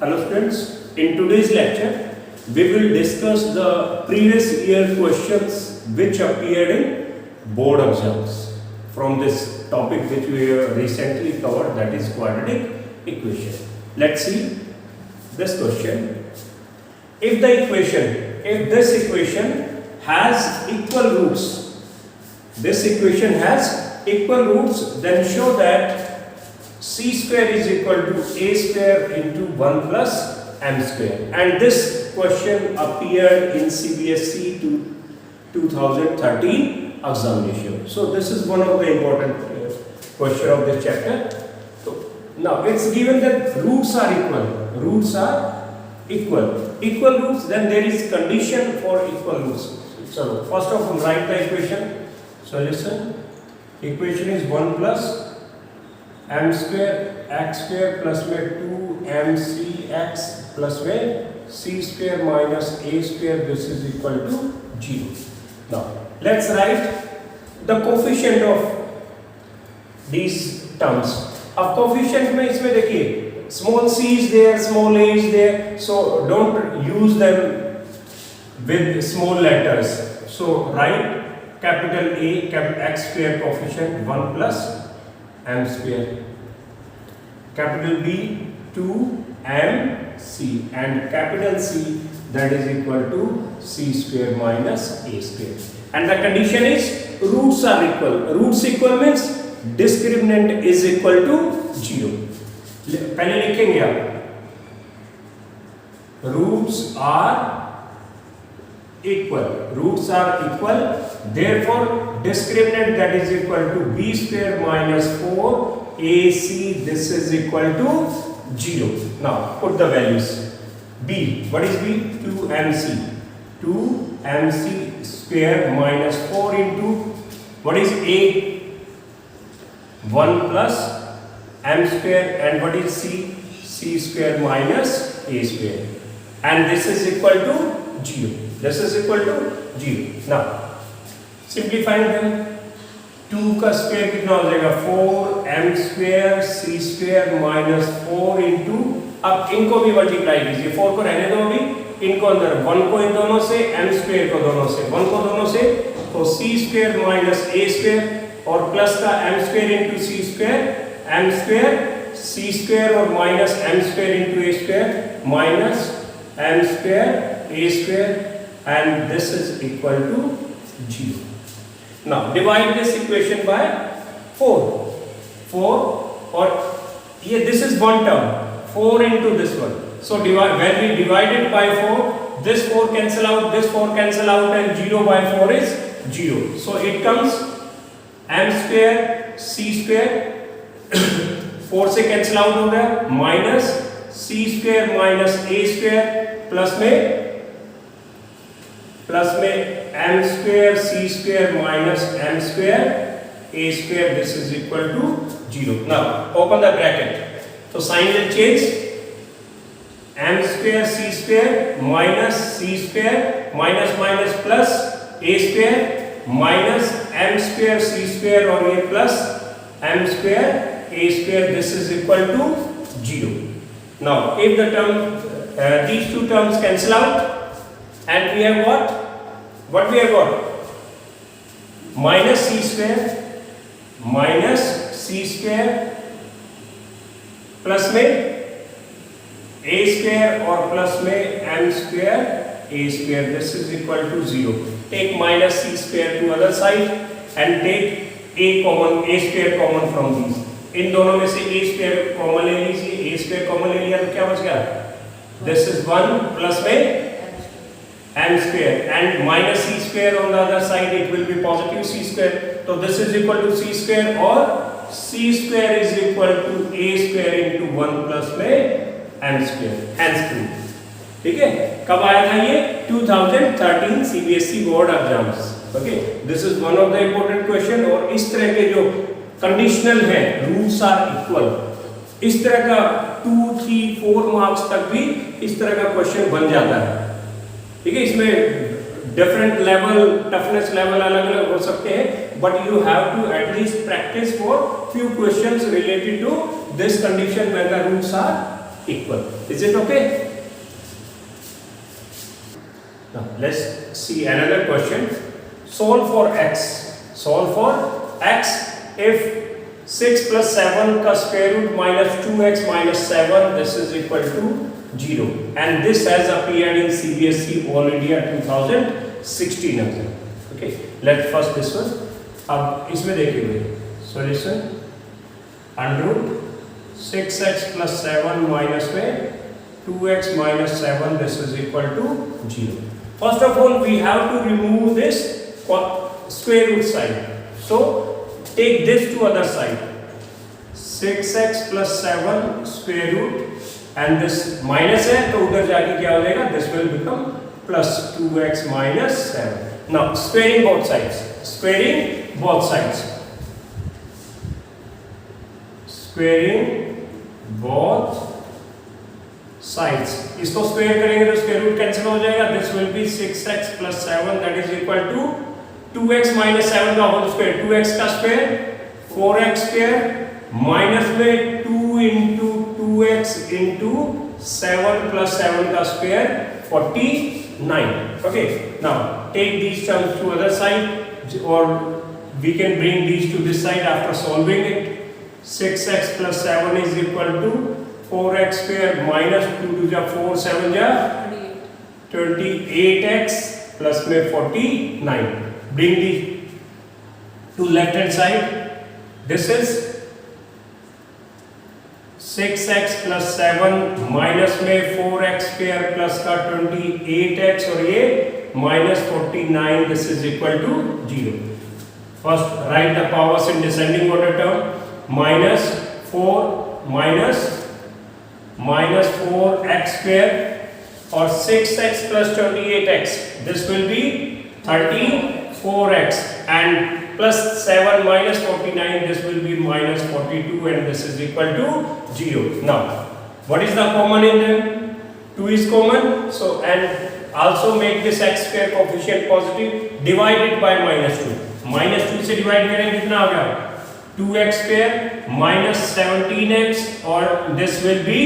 Hello students, in today's lecture we will discuss the previous year questions which appeared in board exams from this topic which we have recently covered, that is quadratic equation. Let's see this question. If this equation has equal roots, then show that c square is equal to a square into 1 plus m square, and this question appeared in CBSE 2013 examination. So this is one of the important question of this chapter. So now it's given that roots are equal roots, then there is condition for equal roots. So first of all, write the equation. Solution. Equation is 1 plus m square x square plus में 2mcx plus में c square minus a square, this is equal to 0. Now let's write the coefficient of these terms. अब coefficient में इसमें देखिए small c is there, small a is there, so don't use them with small letters. So write capital A, capital X square coefficient 1 plus m square, capital B 2mc, and capital C, that is equal to c square minus a square. And the condition is roots are equal. Roots equal means discriminant is equal to 0. पहले लिखेंगे आप roots are equal, therefore discriminant, that is equal to b square minus 4ac, this is equal to 0. Now put the values. B, what is B? 2mc square minus 4 into what is A? 1 plus m square, and what is C? C square minus a square, and this is equal to 0. Now simplifying them, 2 का square कितना हो जाएगा 4m square c square minus 4 into, अब इनको भी multiply कीजिए, 4 को रहने दो अभी, इनको अंदर 1 को इन दोनों से, m स्क्वायर को दोनों से, 1 को दोनों से, तो c square minus a square और प्लस का m square into c square, m square c square और minus m square into a square minus m square a square, and this is equal to 0. Now divide this equation by 4 और ये this is one term, 4 into this one. So when we divide it by 4, this 4 cancel out, this 4 cancel out, and 0 by 4 is 0. So it comes m square c square 4 से cancel out हो गया, minus c square minus a square plus में m square c square minus m square a square, this is equal to 0. Now open the bracket, so sign will change, m square c square minus c square minus plus a square minus m square c square और ये plus m square a square, this is equal to 0. Now if the term these two terms cancel out, and we have what we have got? Minus c square plus में a square और plus में m square a square, this is equal to 0. Take minus c square to other side and take a square common from these. इन दोनों में से a square common ले लीजिए, a square common ले लिया तो क्या बच गया? This is 1 plus में m square, and minus c square on the other side, it will be positive c square, so this is equal to c square, or c square is equal to a square into 1 plus में m square. Hence proof. ठीक है? कब आया था ये? 2013 CBSE board exams. Okay, this is one of the important question. और इस तरह के जो कंडीशनल है, रूट्स आर इक्वल, इस तरह का 2, 3, 4 मार्क्स तक भी इस तरह का क्वेश्चन बन जाता है. ठीक है, इसमें डिफरेंट लेवल, टफनेस लेवल अलग अलग हो सकते हैं, but you have to at least practice for few questions related to this condition when the roots are equal. Is it okay? Now let's see another question. Solve for x. Solve for x if 6 plus 7 का square root minus 2x minus 7 this is equal to 0 and this has appeared in CBSE All India 2016 exam. Okay, let's first this one. अब इसमें देखिए solution under root 6x plus 7 minus में 2x minus 7 this is equal to 0. First of all we have to remove this square root side. So take this to other side. 6x plus 7 square root and this minus है तो उधर जाके क्या हो जाएगा? This will become plus 2x minus 7. Now squaring both sides. Squaring both sides. Squaring both sides. इसको square करेंगे तो स्क्वायर रूट कैंसिल हो जाएगा. This will be 6x plus 7 that is equal to 2x minus 7 का whole square. 2x का square 4x square minus में 2 into 2x into 7 plus 7 का square 49. Okay. Now take these terms to other side or we can bring these to this side after solving it. 6x plus 7 is equal to 4x square minus 2 to the 4 7 ja 28x plus में 49. Bring the to left hand side. This is 6x plus 7 minus में 4x square plus का 28x और ये minus 49 this is equal to 0. First write the powers in descending order term. Minus 4 minus 4x square or 6x plus 28x this will be 34x and plus 7 minus 49 this will be minus 42 and this is equal to 0. Now what is the common in them? 2 is common, so and also make this x square coefficient positive. Divide it by minus 2. Minus 2 से divide करें कितना हो गया? 2x square minus 17x or this will be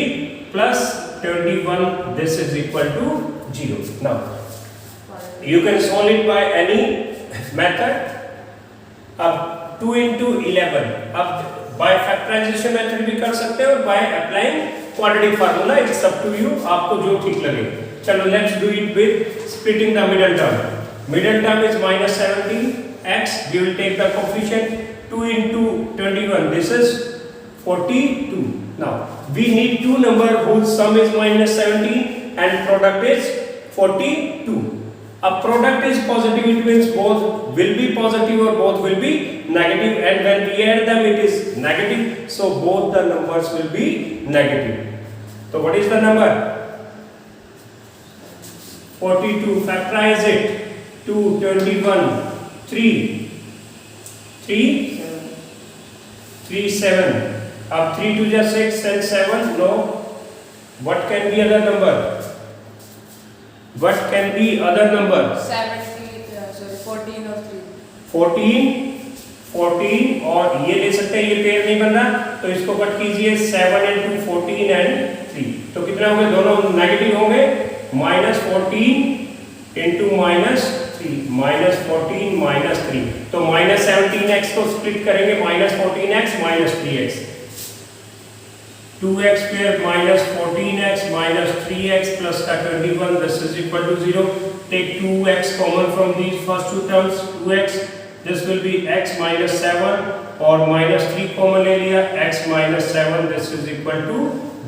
plus 21 this is equal to 0. Now you can solve it by any method. अब 2 into 11 अब by factorization method भी कर सकते हैं और by applying quadratic formula it's up to you आपको जो ठीक लगे. चलो let's do it with splitting the middle term. Middle term is minus 17x. We will take the coefficient 2 into 21 this is 42. Now we need two number whose sum is minus 17 and product is 42. A product is positive, it means both will be positive or both will be negative, and when we add them it is negative, so both the numbers will be negative. So what is the number? 42. Factorize it. 2, 21, 3, 7. Up 3 to just 6 and 7. No. What can be other number? What can be other number? 14 or 3. 14 और ये ले सकते हैं, ये pair नहीं बन रहा तो इसको कट कीजिए. 7 into 14 and 3 तो कितना होंगे? दोनों नेगेटिव होंगे. minus 14 into minus 3 minus 14 minus 3 तो minus 17x को स्प्लिट करेंगे. minus 14x minus 3x 2x square minus 14x minus 3x plus 21 this is equal to 0. Take 2x common from these first two terms. 2x this will be x minus 7 और minus 3 common ले लिया. x minus 7 this is equal to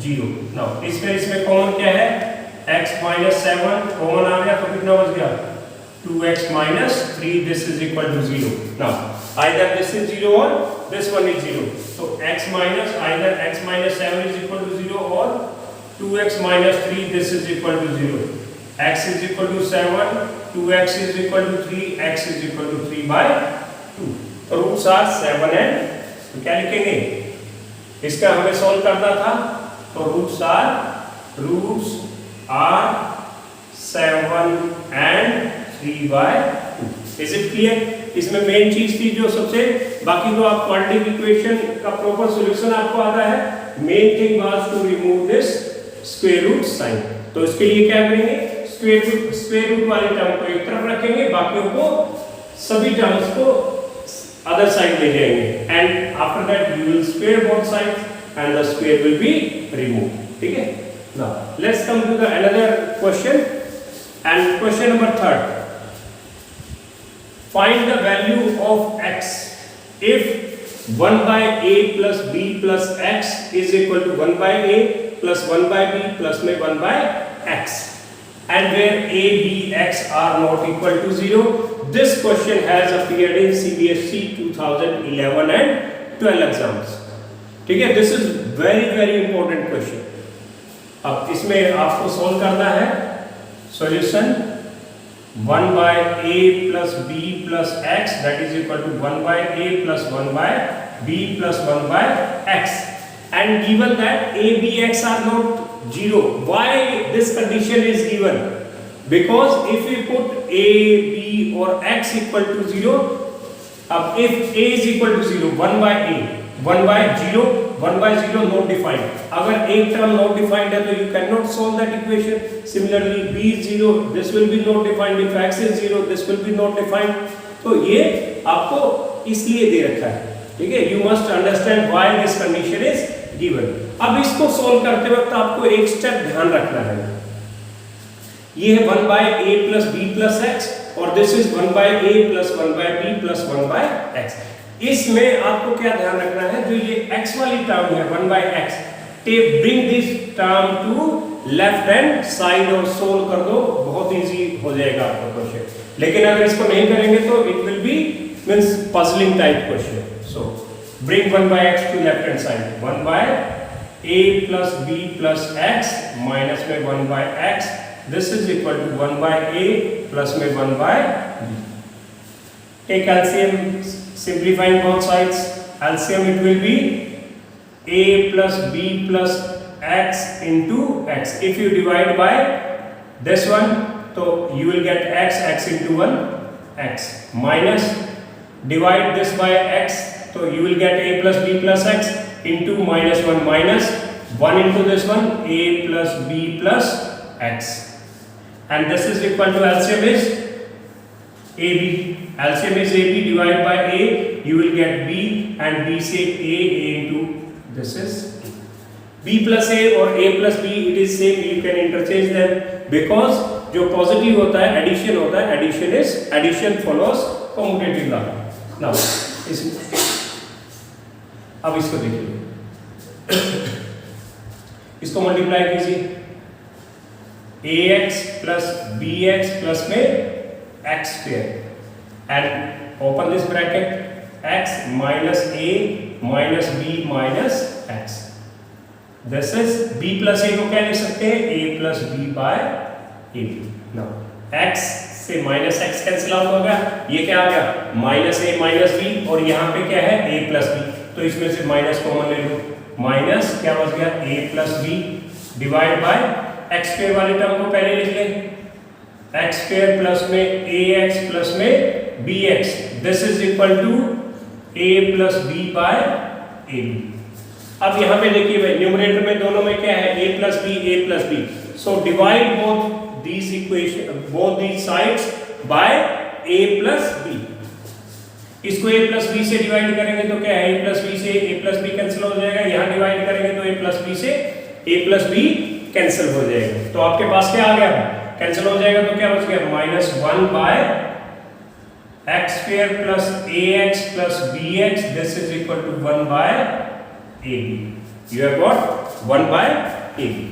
0. Now इसमें common क्या है? x minus 7 common आ गया तो कितना बच गया? 2x minus 3 this is equal to 0. Now either this is 0 or this one is 0. So x minus either x minus 7 is equal to 0 or 2x minus 3 this is equal to 0. X is equal to 7, 2x is equal to 3, x is equal to 3 by 2. तो roots are 7 and तो क्या लिखेंगे? इसका हमें solve करना था तो roots are 7 and 3 by 2. Is it clear? इसमें मेन चीज थी जो सबसे, बाकी तो आप क्वाड्रेटिक इक्वेशन का प्रॉपर सॉल्यूशन आपको आता है. Main thing was to remove this square root sign. तो इसके लिए क्या करेंगे, स्क्वायर रूट वाले टर्म को एक तरफ रखेंगे, बाकियों को सभी टर्म्स को अदर साइड ले जाएंगे and after that you will square both sides and the square will be remove. ठीक है, now let's come to the another question and question number 3. Find the value of x if 1 by a plus b plus x is equal to 1 by a plus 1 by b plus में 1 by x and where a, b, x are not equal to 0. This question has appeared in CBSE 2011 and 12 exams. ठीक है, this is very important question. अब इसमें आपको solve करना है solution 1 by a plus b plus x that is equal to 1 by a plus 1 by b plus 1 by x and given that a, b, x are not 0. Why this condition is given? Because if we put a, b or x equal to 0, if a is equal to 0, 1 by a, 1 by 0, 1 by 0 not defined. अगर एक term not defined है तो you cannot solve that equation. Similarly, b is 0, this will be not defined. If x is 0, this will be not defined. तो ये आपको इसलिए दे रखा है, ठीक है. You must understand why this condition is given. अब इसको solve करते वक्त आपको एक step ध्यान रखना है. ये है 1 by a plus b plus x और this is 1 by a plus 1 by b plus 1 by x. इसमें आपको क्या ध्यान रखना है, जो ये x वाली टर्म है 1 by x, bring this term to left hand side और सोल्व कर दो, बहुत इजी हो जाएगा आपका क्वेश्चन. लेकिन अगर इसको नहीं करेंगे तो it will be means puzzling type question. So bring 1 by x to left hand side, 1 by a plus b plus x minus में 1 by x, this is equal to 1 by a plus में 1 by b. Take LCM, simplifying both sides. LCM it will be a plus b plus x into x. If you divide by this one, so you will get x into 1 x minus divide this by x, so you will get a plus b plus x into minus 1 minus 1 into this one a plus b plus x, and this is equal to LCM is AB. LCM is AB, divide by A, you will get B and B से A into this is B plus A or A plus B, it is same, you can interchange them because जो positive होता है addition होता है, addition follows commutative law. Now अब इसको देखिए, इसको मल्टीप्लाई कीजिए, ax plus bx plus में x square and open this bracket x minus a minus b minus x. This is b plus a को क्या लिख सकते हैं, a plus b by a. Now x से minus x कैंसिल आउट हो गया, ये क्या आ गया minus a minus b और यहाँ पे क्या है a plus b, तो इसमें से माइनस कॉमन ले लो, माइनस क्या बच गया a plus b divide by x square वाले टर्म को पहले लिख लें, x स्क्वायर प्लस में ax प्लस में bx, this is equal to a plus b by ab. अब यहाँ पे देखिए भाई न्यूमरेटर में दोनों में क्या है a plus b, so divide both these equation both these sides by a plus b. इसको a प्लस b से डिवाइड करेंगे तो क्या है a प्लस b से a प्लस b कैंसिल हो जाएगा, यहाँ डिवाइड करेंगे तो a प्लस b से a प्लस b कैंसिल हो जाएगा, तो आपके पास क्या आ गया कैंसिल हो जाएगा, तो क्या बच गया minus 1 by x square plus a x plus b x, this is equal to 1 by a b. You have got 1 by a b.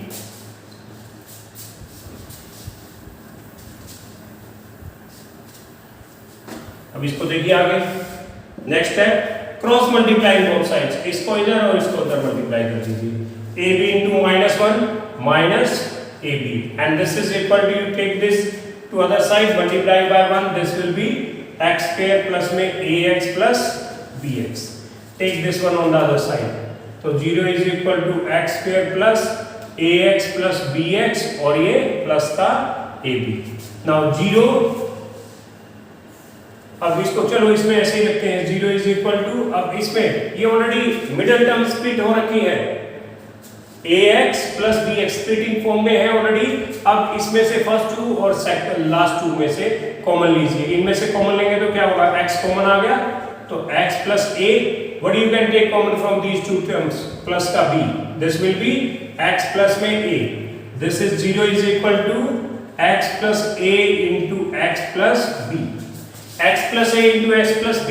अब इसको देखिए आगे, नेक्स्ट है क्रॉस मल्टीप्लाई बोथ साइड्स, इसको इधर और इसको उधर मल्टीप्लाई कर दीजिए, a b into minus 1 minus AB, and this is equal to, you take this to other side, multiply by 1, this will be x square plus में ax plus bx. Take this one on the other side, तो 0 is equal to x square plus ax plus bx और ये plus का ab. Now 0, अब इसको चलो इसमें ऐसे ही रखते हैं, 0 is equal to, अब इसमें ये ऑलरेडी मिडिल टर्म स्प्लिट हो रखी है, ax plus bx splitting form में है ऑलरेडी। अब इसमें से फर्स्ट टू और सेकंड लास्ट टू में से कॉमन लीजिए। इनमें से कॉमन लेंगे तो क्या होगा, x कॉमन आ गया तो x plus a, what you can take common from these two terms, plus का b, this will be x plus में a, this is 0 is equal to x plus a into x plus b, x plus a into x plus b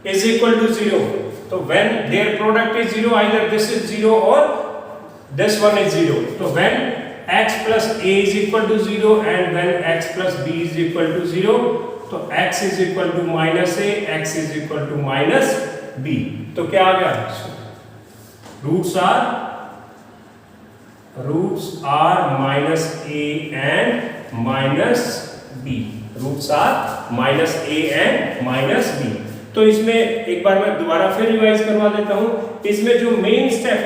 is equal to 0, so when their product is 0, either this is 0 or this one is 0, so when x plus a is equal to 0 and when x plus b is equal to 0, तो x is equal to minus a, x is equal to minus b, तो क्या आ गया, roots are minus a and minus b, roots are minus a and minus b। तो इसमें एक बार मैं दोबारा फिर रिवाइज करवा देता हूं। इसमें जो मेन स्टेप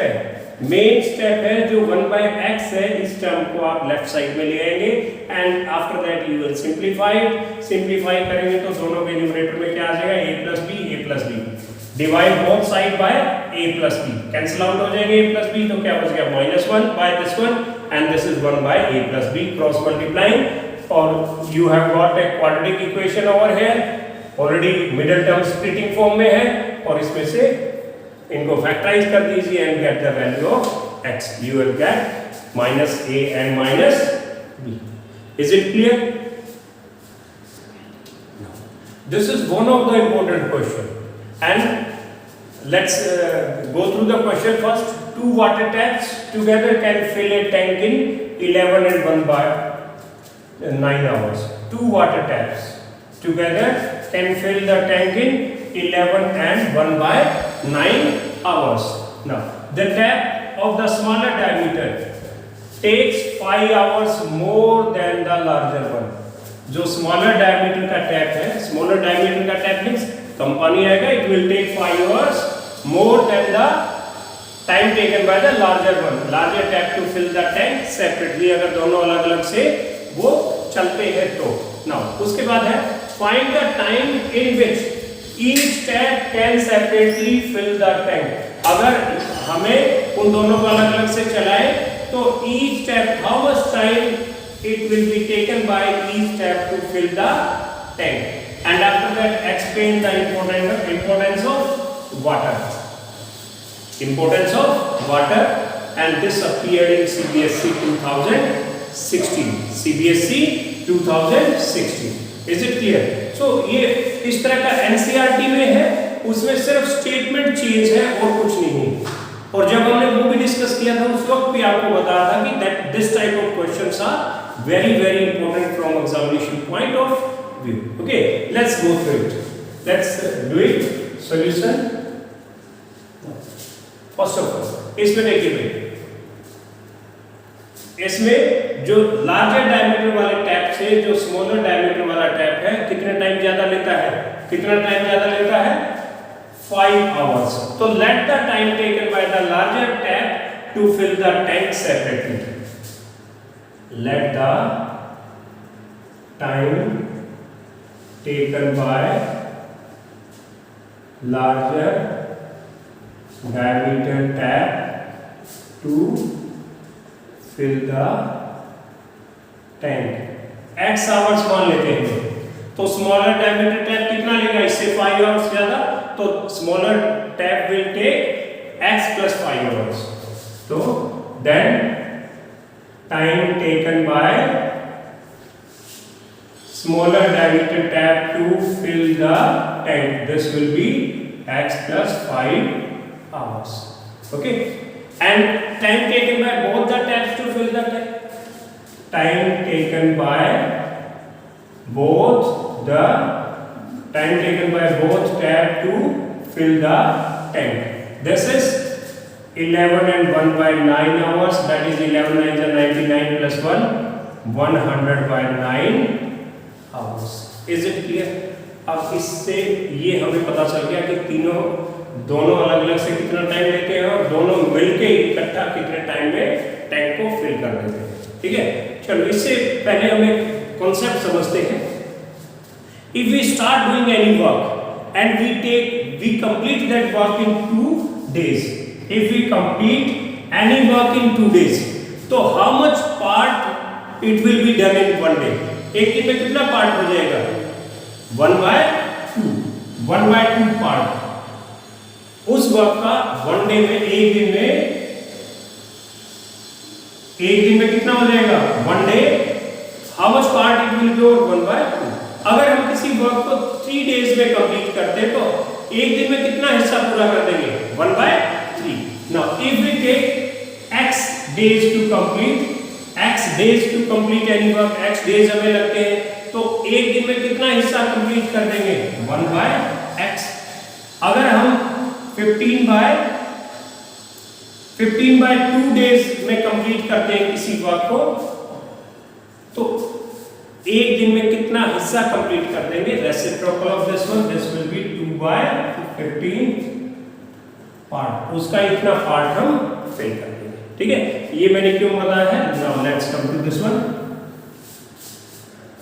है जो 1/x है, इस टर्म को आप लेफ्ट साइड में ले आएंगे and after that you will simplify करेंगे तो दोनों के न्यूमरेटर में क्या आ जाएगा, a plus b, divide both side by a plus b, cancel out हो जाएंगे a plus b, तो क्या बच गया -1 by this one and this is 1 by a plus b, cross multiplying, और you have got a quadratic equation over here, already middle term splitting form में है और इसमें से इनको फैक्टराइज कर दीजिए and get the value of x, you will get minus a and minus b. Is it clear? This is one of the important question and let's go through the question first. Two water taps together can fill a tank in 11 and 1 by 9 hours. Two water taps together can fill the tank in 11 and 1 by 9 hours. Now, the tap of the smaller diameter takes 5 hours more than the larger one. जो smaller diameter का tap है, smaller diameter का tap means कम पानी आएगा, it will take 5 hours more than the time taken by the larger one. Larger tap to fill the tank separately, अगर दोनों अलग-अलग से वो चलते हैं तो. Now, उसके बाद है find the time in which each tap can separately fill the tank. अगर हमें उन दोनों को अलग-अलग से चलाए तो each tap, how much time it will be taken by each tap to fill the tank, and after that explain the importance of water, and this appeared in CBSE 2016. Is it clear? So ये इस तरह का NCERT में है, उसमें सिर्फ statement change है और कुछ नहीं है। और जब हमने वो भी डिस्कस किया था उस वक्त भी आपको बताया था कि that this type of questions are very important from examination point of view. Okay, let's go through it. Let's do it. Solution. First of all, इसमें देखिए भाई, इसमें जो लार्जर डायमीटर वाले टैप से जो स्मॉलर डायमीटर वाला टैप है कितने टाइम ज्यादा लेता है 5 hours. तो let the time taken by the larger tap to fill the tank separately. Let the time taken by larger diameter tap to fill the tank. X hours मान लेते हैं तो स्मॉलर डायमीटर टैप कितना लेगा, इससे 5 hours ज्यादा, तो smaller tap will take x plus 5 hours. तो then time taken by smaller diameter tap to fill the tank, this will be x plus 5 hours. Okay, and time taken by both the taps to fill the tank, time taken by both tap to fill the tank. This is 11 and 1 by 9 hours, that is 11 9 is 99 plus 1 100 by 9 hours. Is it clear? अब इससे ये हमें पता चल गया कि दोनों अलग-अलग से कितना टाइम लेते हैं और दोनों मिलके इकट्ठा कितने टाइम में टैंक को फिल कर देते हैं. ठीक है, चलो इससे पहले हमें कॉन्सेप्ट समझते हैं. If we start doing any work and we complete that work in 2 days. If we complete any work in 2 days, तो how much part it will be done in 1 day? एक दिन में कितना पार्ट हो जाएगा? 1/2, 1/2 part उस work का 1 day में, एक दिन में कितना हो जाएगा? 1 day, how much part it will B? 1/2। अगर हम किसी वर्क को 3 डेज में कंप्लीट करते हैं तो एक दिन में कितना हिस्सा पूरा कर देंगे? 1/3। Now if we take x days to complete any work, x days हमें लगते हैं, तो एक दिन में कितना हिस्सा कंप्लीट कर देंगे? 1/x। अगर हम 15/2 डेज में कंप्लीट करते हैं किसी वर्क को, तो एक दिन में कितना हिस्सा कंप्लीट कर देंगे? Reciprocal of this one, this will be 2/15 part, उसका इतना पार्ट हम फिल कर देंगे। ठीक है, ये मैंने क्यों बताया है? Now let's come to this one.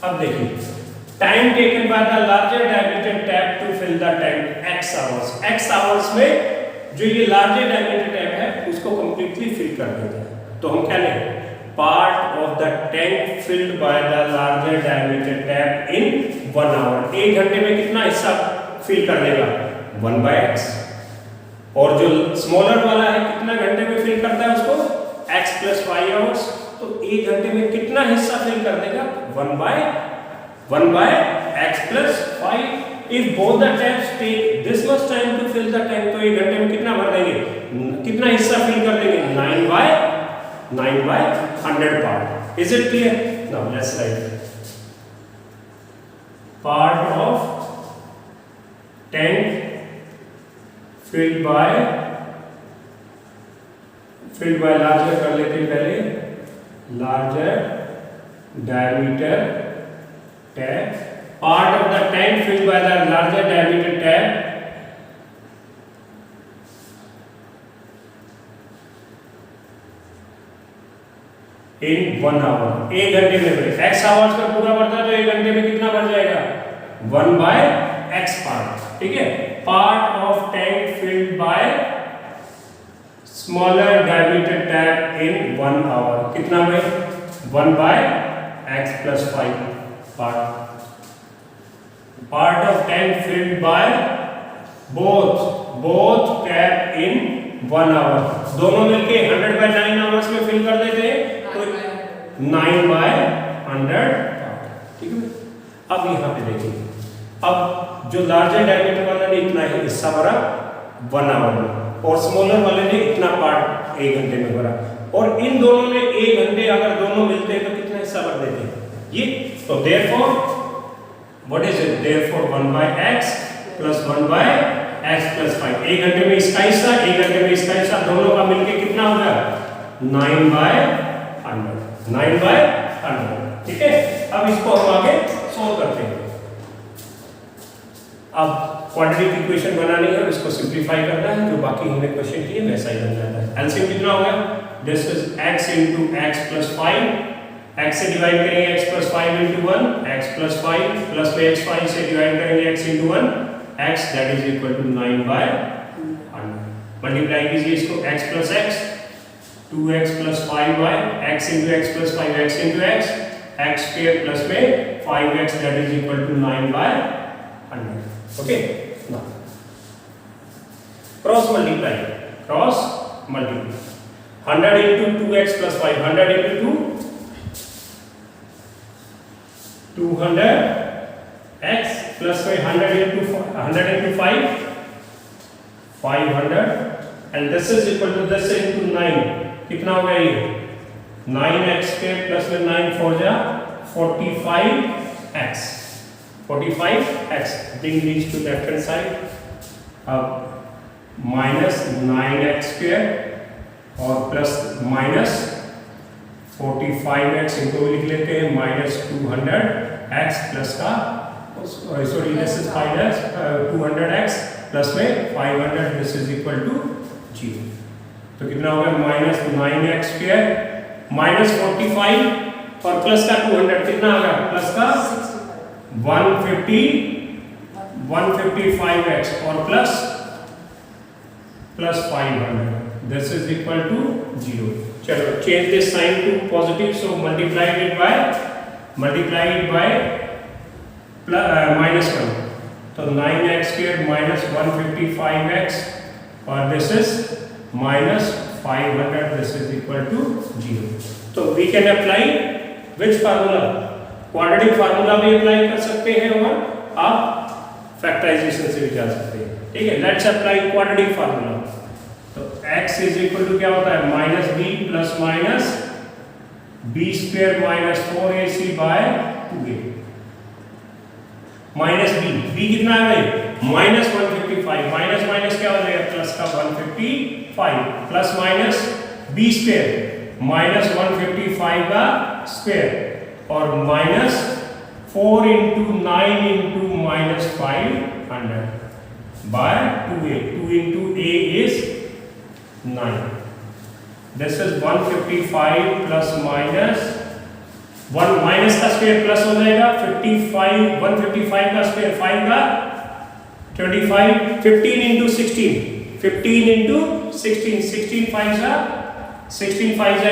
अब देखिए, time taken by the larger diameter tap to fill the tank x hours. x hours में जो ये लार्जर डायमीटर टैप है उसको कंप्लीटली फिल कर देते हैं, तो हम क्या लें? Part of the tank filled by the larger diameter tap in 1 hour. 1 घंटे में कितना हिस्सा फिल कर देगा? 1/x। और जो स्मॉलर वाला है कितना घंटे में फिल करता है उसको? x + 5 आवर्स, तो 1 घंटे में कितना हिस्सा फिल कर देगा? 1/x + 5। If both the taps take this much time to fill the tank, तो 1 घंटे में कितना भर देंगे? कितना हिस्सा फिल कर देंगे? 9/100 part. Is it clear? Now let's write. Part of tank filled by larger कर लेते हैं पहले, larger diameter tap. Part of the tank filled by the larger diameter tap in 1 hour. 1 घंटे में भरे, x आवर्स का पूरा भरता है तो 1 घंटे में कितना भर जाएगा? 1/x part. ठीक है, part of tank filled by smaller diameter tap in 1 hour, कितना भाई? 1/x + 5 part. Part of tank filled by both tap in 1 hour, दोनों मिलके 100/9 आवर्स में फिल कर देते हैं, तो 9/100। ठीक है, अब यहाँ पे देखिए, अब जो लार्जर डायमीटर वाला ने इतना ही हिस्सा भरा 1 आवर में, और स्मॉलर वाले ने इतना पार्ट 1 घंटे में भरा, और इन दोनों में 1 घंटे अगर दोनों मिलते हैं तो कितना हिस्सा भर देते हैं? ये तो therefore what is it? Therefore 1/x + 1/x + 5। 1 घंटे में इसका हिस्सा, 1 घंटे में इसका हिस्सा, दोनों का मिलके कितना हो गया? 9/100, 9/100। ठीक है, अब इसको हम आगे सोल्व करते हैं। अब क्वाड्रेटिक इक्वेशन बनानी है और इसको सिंपलीफाई करना है, जो बाकी हमने क्वेश्चन किए वैसा ही बन जाता है। एलसीएम कितना हो गया? This is x × x + 5, x से डिवाइड करेंगे x + 5 × 1, x + 5 प्लस में x 5 से डिवाइड करेंगे x × 1, x that is equal to 9/100। Multiply कीजिए इसको, x + x 2x + 5y, x × x + 5x × x, x² plus में 5x that is equal to 9/100। Okay, now cross multiply 100 × 2x + 5, 100 × 2 200x plus में 100 × 5 500, and this is equal to this × 9, कितना हो गया ये? 9x² plus में 9 4 जा 45x, 45x। bring these to left hand side, अब -9x² और प्लस माइनस 45x, इनको लिख लेते हैं -200x प्लस का, sorry this is minus 200x plus में 500, दिस इज इक्वल टू 0। तो कितना हो गया? -9x² -45 और प्लस का 200, कितना आ गया? प्लस का 155x और plus 500, this is equal to 0. चलो change this sign to positive, so multiply it by -1. तो 9x squared minus 155x और this is -500, this is equal to 0. तो we can apply which formula? Quadratic formula भी apply कर सकते हैं और आप फैक्टराइजेशन से भी जा सकते हैं. ठीक है, लेट्स अप्लाई क्वाड्रेटिक फार्मूला. तो x इज इक्वल टू क्या होता है? -b plus minus b square minus 4ac by 2a. Minus b कितना है भाई? -155. माइनस क्या हो जाएगा? प्लस का 155 प्लस माइनस b स्क्वायर -155 का स्क्वायर और minus 4 into 9 into -500 by 2a. 2 into a is 9. This is 155 plus minus 1 minus का स्क्वायर प्लस हो जाएगा 55. 155 का स्क्वायर 5 का 25. 15 into 16. 15 into 16. 16 5 जा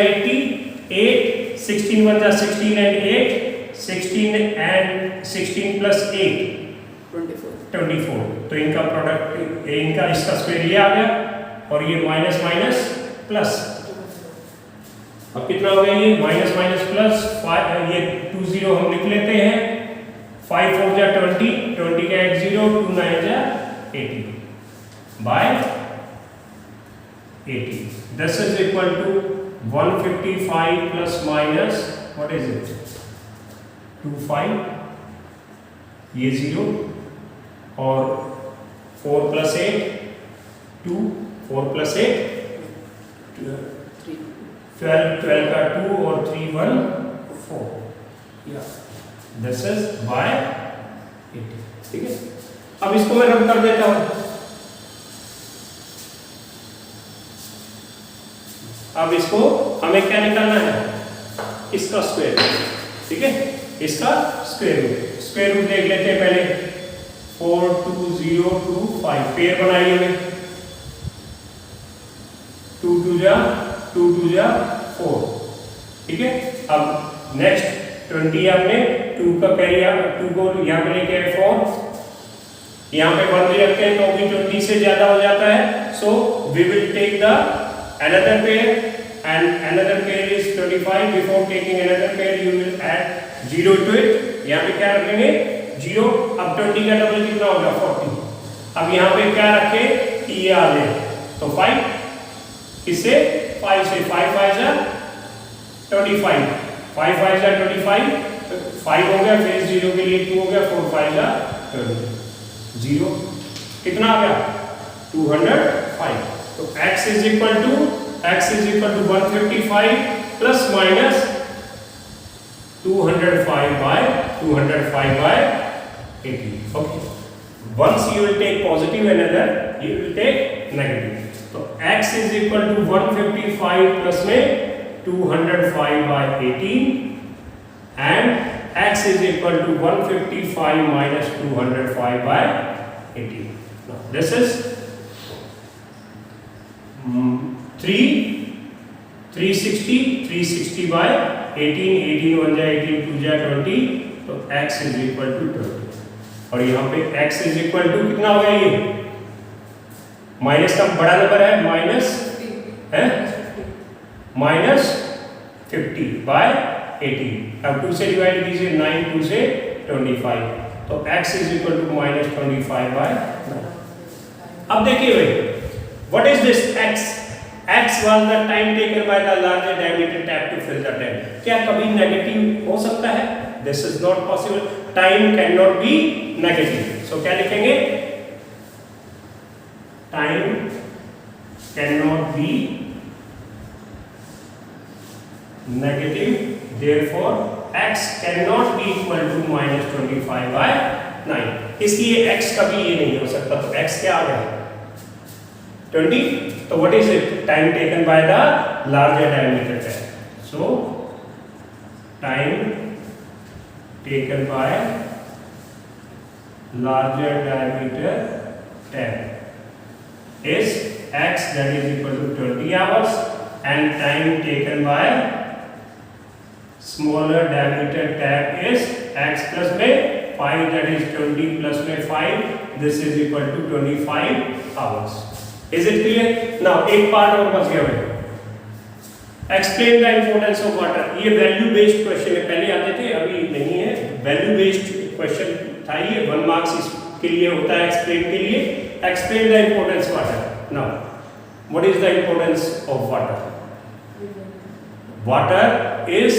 80. 8 16 1 जा 16 and 8. 16 and 16 plus 8 24. तो इनका प्रोडक्ट, इनका इसका स्क्वायर ये आ गया और ये माइनस माइनस प्लस. अब कितना हो गया? ये माइनस माइनस प्लस 5. ये 20 हम लिख लेते हैं. 5 4 जा 20. 20 का 1 0. 2 9 जा 80 by 80. This is equal to 155 plus minus what is it? 25. ये 0 और 4 प्लस 8 2. 4 प्लस 8 12 का 2 और 3 1 4. This is by 80. ठीक है, अब इसको मैं रब कर देता हूं. अब इसको हमें क्या निकालना है? इसका स्क्वायर. ठीक है, इसका स्क्वायर रूट. स्क्वायर रूट देख लेते हैं पहले. 4 2 0 2 5 पेयर बनाइए हमें. 2 2 जा 2 2 जा 4. ठीक है, अब नेक्स्ट 20 आपने 2 का कैरी 2 को यहाँ पे लेके आए 4. यहाँ पे 1 भी रखते हैं तो भी 20 से ज्यादा हो जाता है. So we will take the another pair and another pair is 25. Before taking another pair you will add 0 to it. यहाँ पे क्या रखेंगे? 0. अब 20 का डबल कितना होगा? 40. अब यहाँ पे क्या रखे कि ये आ जाए तो 5. इससे 5 से 5 5 जा 25. 5 5 जा 25. 5 हो गया, फिर 0 के लिए 2 हो गया. 4 5 जा 0. कितना आ गया? 205. तो x is equal to 155 plus minus 205 by 80. Okay. Once you will take positive, another you will take negative. So x is equal to 155 plus में 205 by 18 and x is equal to 155 minus 205 by 18. Now this is 360 by 18. 18 1 जा 18 2 जा 20. तो x is equal to 20. और यहाँ पे x is equal to कितना हो गया? ये माइनस का बड़ा नंबर है, माइनस है -50 by 18. अब 2 से डिवाइड कीजिए. 9 2 से 25. तो x is equal to -25 by 9. अब देखिए भाई, what is this x? X was the time taken by the larger diameter tap to fill the tank. क्या कभी नेगेटिव हो सकता है? This is not possible. Time cannot be negative. So क्या लिखेंगे? Time cannot be negative. Therefore, x cannot be equal to -25 by 9. इसलिए x कभी ये नहीं हो सकता. तो x क्या आ गया? 20. So what is it? Time taken by the larger diameter tap. So time taken by larger diameter tap is x that is equal to 20 hours and time taken by smaller diameter tap is x plus में 5 that is 20 plus में 5 this is equal to 25 hours. Is it clear? Now एक part और बच गया भाई. Explain the importance of water. ये value based question है, पहले आते थे अभी नहीं है. वैल्यू बेस्ड क्वेश्चन था ये, 1 मार्क्स इसके लिए होता है एक्सप्लेन के लिए. Explain the importance of water. Now, what is the importance of water? Water is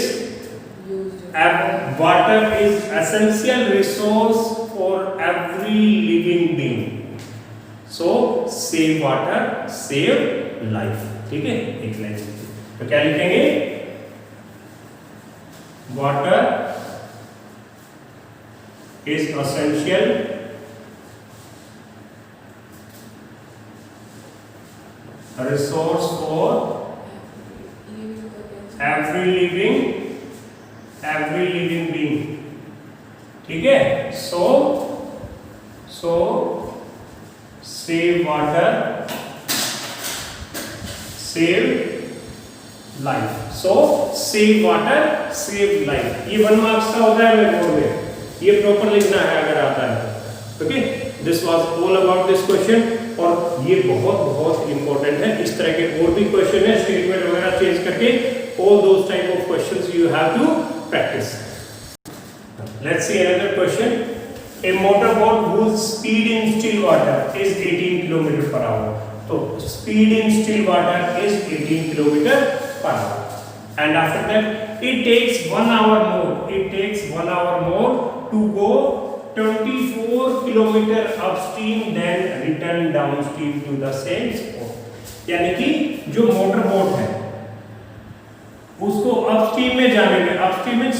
essential resource for every living being. So save water, save life. ठीक है, एक लाइन तो क्या लिखेंगे? Water is essential resource for every living being. ठीक है, so save water, save life. So save water, save life. ये 1 marks का होता है मेरे बोर्ड में, ये प्रॉपर लिखना है अगर आता है. Okay, this was all about this question. और ये बहुत इंपॉर्टेंट है. इस तरह के और भी क्वेश्चन है, स्टेटमेंट वगैरह चेंज करके all those type of questions you have to practice. Let's see another question. A motorboat whose speed in still water is 18 km per hour. So speed in still water is 18 km per hour. And after that it takes 1 hour more. It takes 1 hour more to go 24 km upstream than return downstream to the same spot. यानी कि जो motor boat है उसको upstream में जाने में, upstream means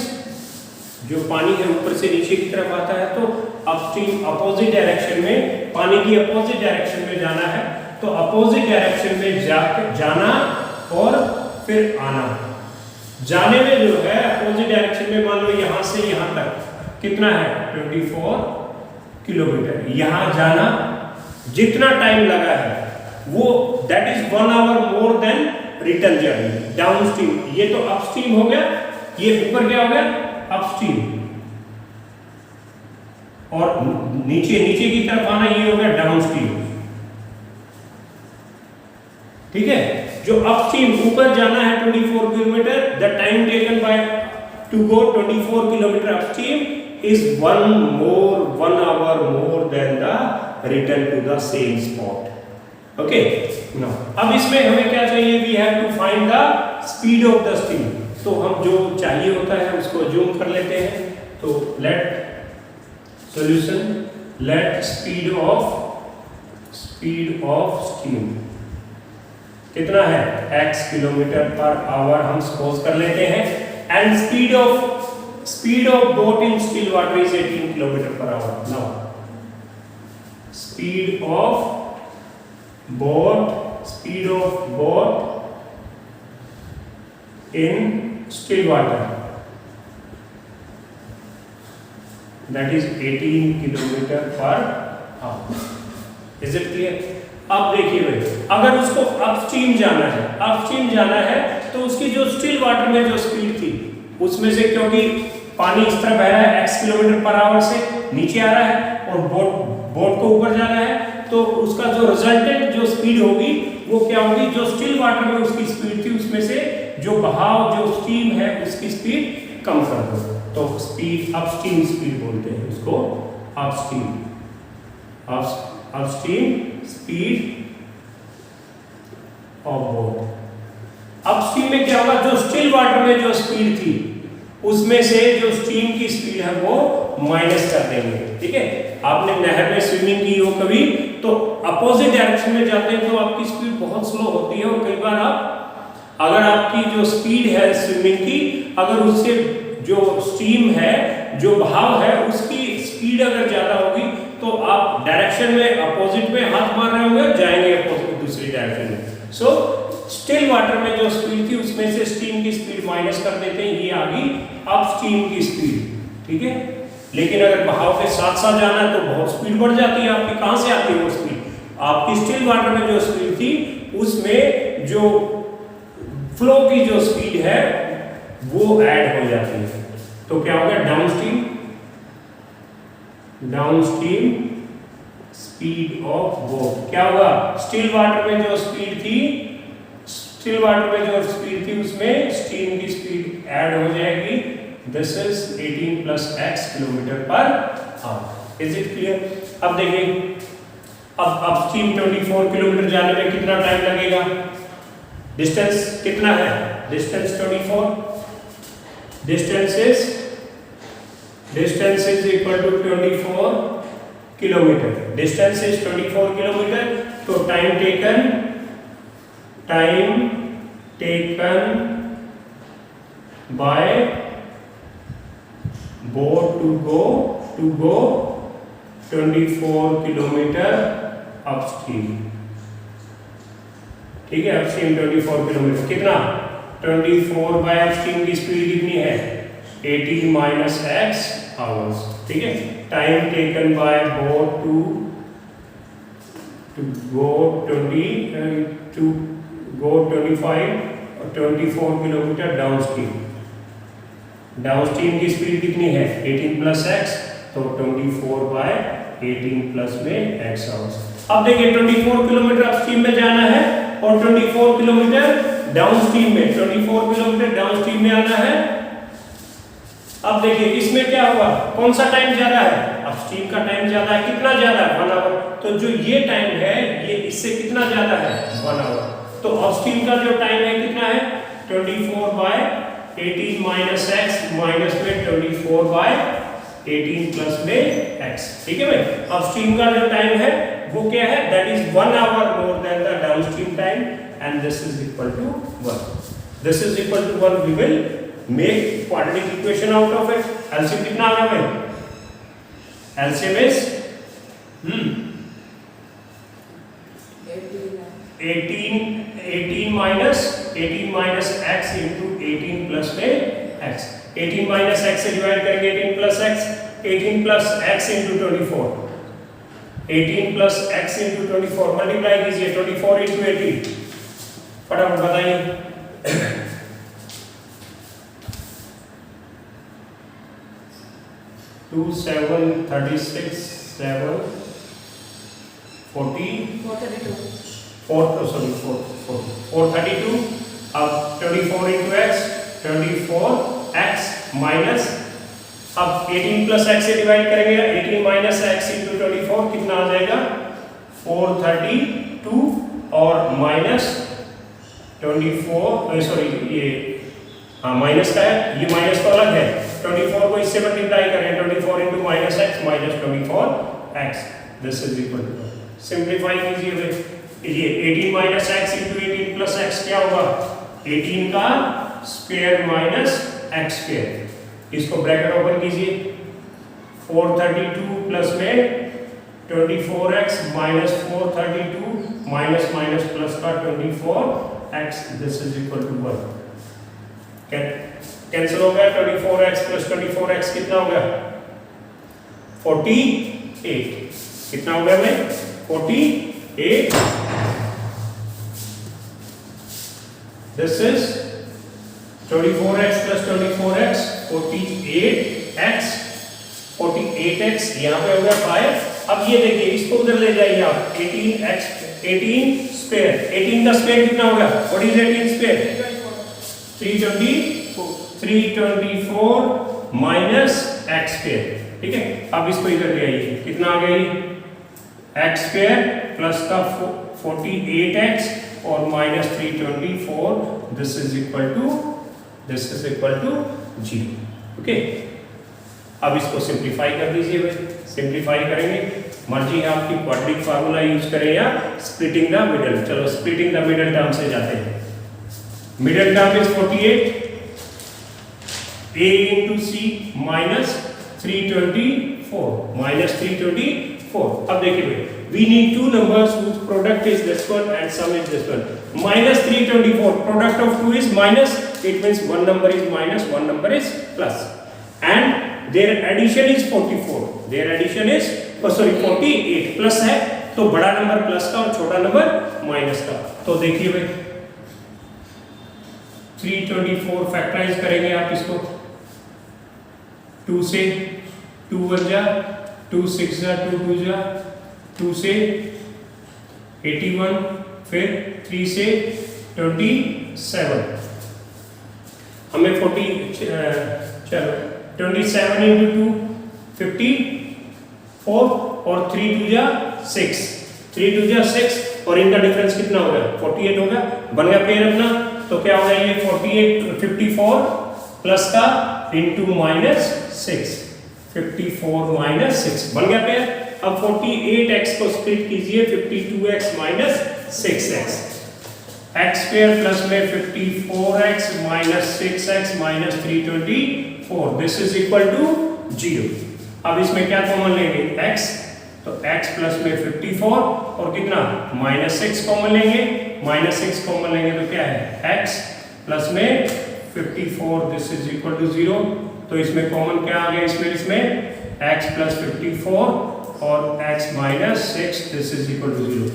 जो पानी है ऊपर से नीचे की तरफ आता है, तो अपस्ट्रीम अपोजिट डायरेक्शन में, पानी की अपोजिट डायरेक्शन में जाना है. तो अपोजिट डायरेक्शन में जाना और फिर आना. जाने में जो है अपोजिट डायरेक्शन में, मान लो यहाँ से यहाँ तक कितना है 24 किलोमीटर. यहाँ जाना जितना टाइम लगा है वो that is 1 hour more than return journey downstream. ये तो अपस्ट्रीम हो गया, ये ऊपर क्या हो गया अपस्ट्रीम, और नीचे की तरफ आना ये हो गया डाउनस्ट्रीम. ठीक है, जो अपस्ट्रीम ऊपर जाना है 24 kilometre, the time taken by to go 24 kilometre upstream is 1 hour more than the return to the same spot. Okay, now अब इसमें हमें क्या चाहिए? We have to find the speed of the stream. तो हम जो चाहिए होता है उसको जूम कर लेते हैं. तो let solution, let speed of stream कितना है x किलोमीटर पर आवर हम सपोज कर लेते हैं. and speed of boat in still water is 18 km per hour. Now speed of boat in still water, that is 18 km per hour. Is it clear? अब देखिए भाई, अगर उसको upstream जाना है तो उसकी जो स्टिल वाटर में जो स्पीड थी उसमें से, क्योंकि पानी इस तरह बह रहा है x किलोमीटर पर आवर से नीचे आ रहा है और बोट को ऊपर जाना है, तो उसका जो रिजल्टेंट जो स्पीड होगी वो क्या होगी? जो स्टिल वाटर में उसकी स्पीड थी उसमें से जो बहाव जो स्ट्रीम है उसकी स्पीड कम कर दो. तो स्पीड अपस्ट्रीम स्पीड बोलते हैं उसको. Upstream speed of boat. Upstream में क्या होगा? जो स्टिल वाटर में जो स्पीड थी उसमें से जो स्ट्रीम की स्पीड है वो माइनस कर देंगे. ठीक है, आपने नहर में स्विमिंग की हो कभी, तो अपोजिट डायरेक्शन में जाते हैं तो आपकी स्पीड बहुत स्लो होती है, और कई बार अगर आपकी जो स्पीड है स्विमिंग की, अगर उससे जो स्ट्रीम है जो बहाव है उसकी स्पीड अगर ज्यादा होगी तो आप डायरेक्शन में अपोजिट में हाथ मार रहे होंगे, जाएंगे अपोजिट दूसरी डायरेक्शन में. सो स्टिल वाटर में जो स्पीड थी उसमें से स्ट्रीम की स्पीड माइनस कर देते हैं, ये आ गई अपस्ट्रीम की स्पीड. ठीक है, लेकिन अगर बहाव के साथ साथ जाना है तो बहुत स्पीड बढ़ जाती है आपकी. कहां से आती है वो स्पीड? आपकी स्टिल वाटर में जो स्पीड वेलोसिटी थी उसमें जो फ्लो की जो स्पीड है वो ऐड हो जाती है। तो क्या होगा, डाउनस्ट्रीम स्पीड ऑफ बोट क्या होगा, स्टिल वाटर में जो स्पीड थी, स्टिल वाटर में जो स्पीड थी उसमें स्टीम की स्पीड ऐड हो जाएगी। This is 18 plus x kilometre per hour. Is it clear? अब देखिए, अब स्टीम 24 किलोमीटर जाने में कितना टाइम लगेगा, डिस्टेंस कितना है, distance 24, distance is equal to 24 kilometre, distance is 24 kilometre. तो time taken by boat to go 24 kilometre upstream. ठीक है, अपस्ट्रीम 24 किलोमीटर, कितना 24 बाय अपस्ट्रीम की स्पीड कितनी है 18 माइनस x आवर्स। ठीक है, time taken by boat to go 25 और 24 किलोमीटर डाउनस्ट्रीम की स्पीड कितनी है 18 प्लस x, तो 24 बाय 18 प्लस में x आवर्स। अब देखिए 24 किलोमीटर अपस्ट्रीम में जाना है और 24 किलोमीटर डाउनस्ट्रीम में, 24 किलोमीटर डाउनस्ट्रीम में आना है। अब देखिए इसमें क्या हुआ, कौन सा टाइम ज्यादा है, अपस्ट्रीम का टाइम ज्यादा है, कितना ज्यादा है 1 आवर। तो जो ये टाइम है ये इससे कितना ज्यादा है 1 आवर। तो अपस्ट्रीम का जो टाइम है कितना है 24 बाय 18 माइनस x माइनस में 24 बाय 18 प्लस में x। ठीक है भाई, अपस्ट्रीम का जो टाइम है वो क्या है, that is 1 hour more than the downstream time and this is equal to 1। This is equal to 1, we will make quadratic equation out of it. LCM कितना आ गया भाई, LCM is 18 minus x into 18 plus में x। 18 minus x से divide करेंगे 18 plus x, 18 plus x into 24, 18 plus x into 24 multiply कीजिए 24 into 18, फटाफट बताइए। 2 7 36 7 40 432। अब 24 इंटू x, 24x माइनस, अब 18 प्लस x से डिवाइड करेंगे, 18 माइनस x इंटू 24 कितना आ जाएगा 432 और माइनस 24, सॉरी ये हाँ माइनस का है, ये माइनस तो अलग है। 24 को इससे मल्टीप्लाई करें, 24 into minus x minus 24x, this is equal to, simplify कीजिए ये 18 minus x into 18 plus x क्या होगा 18 का स्क्वायर माइनस x स्क्वायर। इसको ब्रैकेट ओपन कीजिए, 432 प्लस में 24x minus 432 minus minus plus का 24x, this is equal to 1। Cancel हो गया, 24x प्लस 24x कितना हो गया 48। कितना हो गया भाई 48। This is 24x plus 24x 48x 48x यहाँ पे हो गया 5। अब ये देखिए इसको उधर ले जाइए आप, 18x 18 स्क्वायर, 18 का स्क्वायर कितना होगा, what is 18 square 324 minus x square. ठीक है, अब इसको इधर ले आइए, कितना आ गया ये x स्क्वायर प्लस का 48x और minus 324, this is equal to 0। Okay, अब इसको सिंप्लीफाई कर दीजिए भाई, सिंप्लीफाई करेंगे, मर्जी है आपकी, क्वाड्रेटिक फार्मूला यूज करें या स्प्लिटिंग द मिडल। चलो स्प्लिटिंग द मिडल टर्म से जाते हैं। Middle term is 48 a into c minus 324 minus 324। अब देखिए भाई, we need two numbers whose product is this one and sum is this one. Minus 324, product of two is minus, it means one number is minus, one number is plus, and their addition is 44, their addition is 48 plus है तो बड़ा number plus का और छोटा number minus का। तो देखिए भाई 324 फैक्टराइज करेंगे आप इसको, 2 से 2 1 जा, 2 6 जा, 2 2 जा, 2 से 81, फिर 3 से 27, हमें 40 चलो 27 इंटू 2 54 और 3 2 जा 6, 3 2 जा 6 और इनका डिफरेंस कितना हो गया 48 हो गया, बन गया पेयर अपना। तो क्या हो गया ये 48 54 प्लस का इंटू माइनस 6, 54 माइनस 6 बन गया पेयर। अब 48x को स्प्लिट कीजिए 52x minus 6x, x square plus में 54x minus 6x minus 324, this is equal to 0। अब इसमें क्या कॉमन लेंगे x, तो x प्लस में 54 और कितना माइनस 6 कॉमन लेंगे, माइनस 6 कॉमन लेंगे तो क्या है x प्लस में 54, दिस इज इक्वल टू 0। तो इसमें कॉमन क्या आ गया, इसमें x प्लस 54 और x minus 6, this is equal to 0.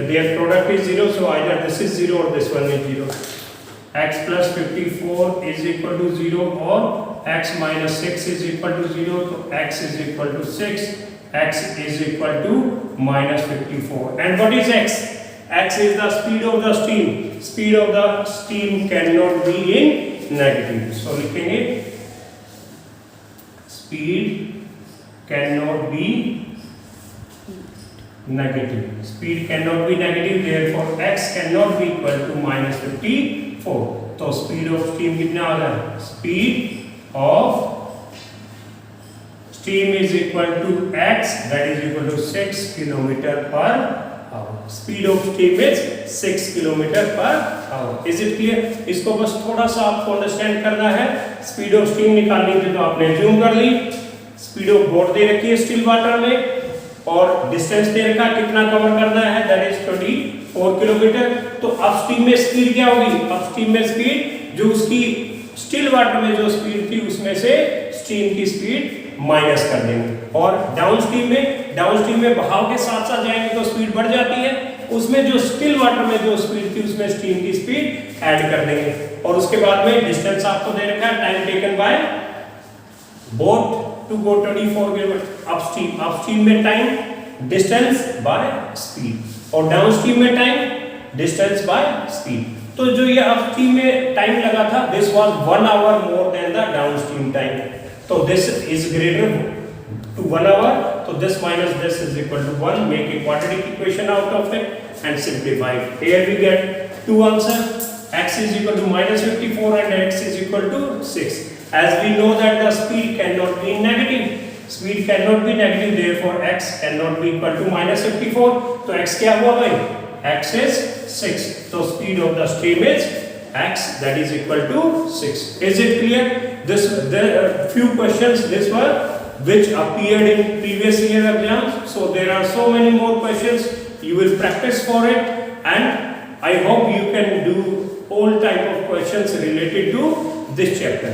Their product is 0, so either this is 0 or this one is 0. x plus 54 is equal to 0 or x minus 6 is equal to 0, so x is equal to 6, x is equal to minus 54. And what is x? X is the speed of the steam. Speed of the steam cannot be in negative. So लिखेंगे speed cannot be negative. Speed cannot be negative, therefore x cannot be equal to minus 54. तो speed of steam कितना आ रहा है? Speed of steam is equal to x, that is equal to 6 kilometer per hour. Speed of steam is 6 kilometer per hour. Is it clear? इसको बस थोड़ा सा आपको understand करना है। Speed of steam निकालनी थी तो आपने assume कर ली। स्पीड ऑफ बोट दे रखी है स्टिल वाटर में और डिस्टेंस दे रखा कितना कवर करना है, दैट इज 24 किलोमीटर। तो अपस्ट्रीम में स्पीड क्या होगी, अपस्ट्रीम में स्पीड जो उसकी स्टिल वाटर में जो स्पीड थी उसमें से स्ट्रीम की स्पीड माइनस कर देंगे, और डाउनस्ट्रीम में बहाव के साथ साथ जाएंगे तो स्पीड बढ़ जाती है, उसमें जो स्टिल वाटर में जो स्पीड थी उसमें स्ट्रीम की स्पीड ऐड कर देंगे। और उसके बाद में डिस्टेंस आपको दे रखा है, time taken by boat to go 24 kilometre upstream, upstream में टाइम डिस्टेंस बाय स्पीड और डाउनस्ट्रीम में टाइम डिस्टेंस बाय स्पीड। तो जो ये अपस्ट्रीम में टाइम लगा था this was 1 hour more than the downstream time, तो this is greater to 1 hour, तो this minus this is equal to 1, make a quadratic equation out of it and simplify. Here we gate to answer, x is equal to minus 54 and x is equal to 6. As we know that the speed cannot be negative, speed cannot be negative, therefore x cannot be equal to minus 54. तो x क्या हुआ भाई, x is 6, तो speed of the stream is x, that is equal to 6. Is it clear? There are few questions this were which appeared in previous year exams, so there are so many more questions. You will practice for it and I hope you can do all type of questions related to this chapter.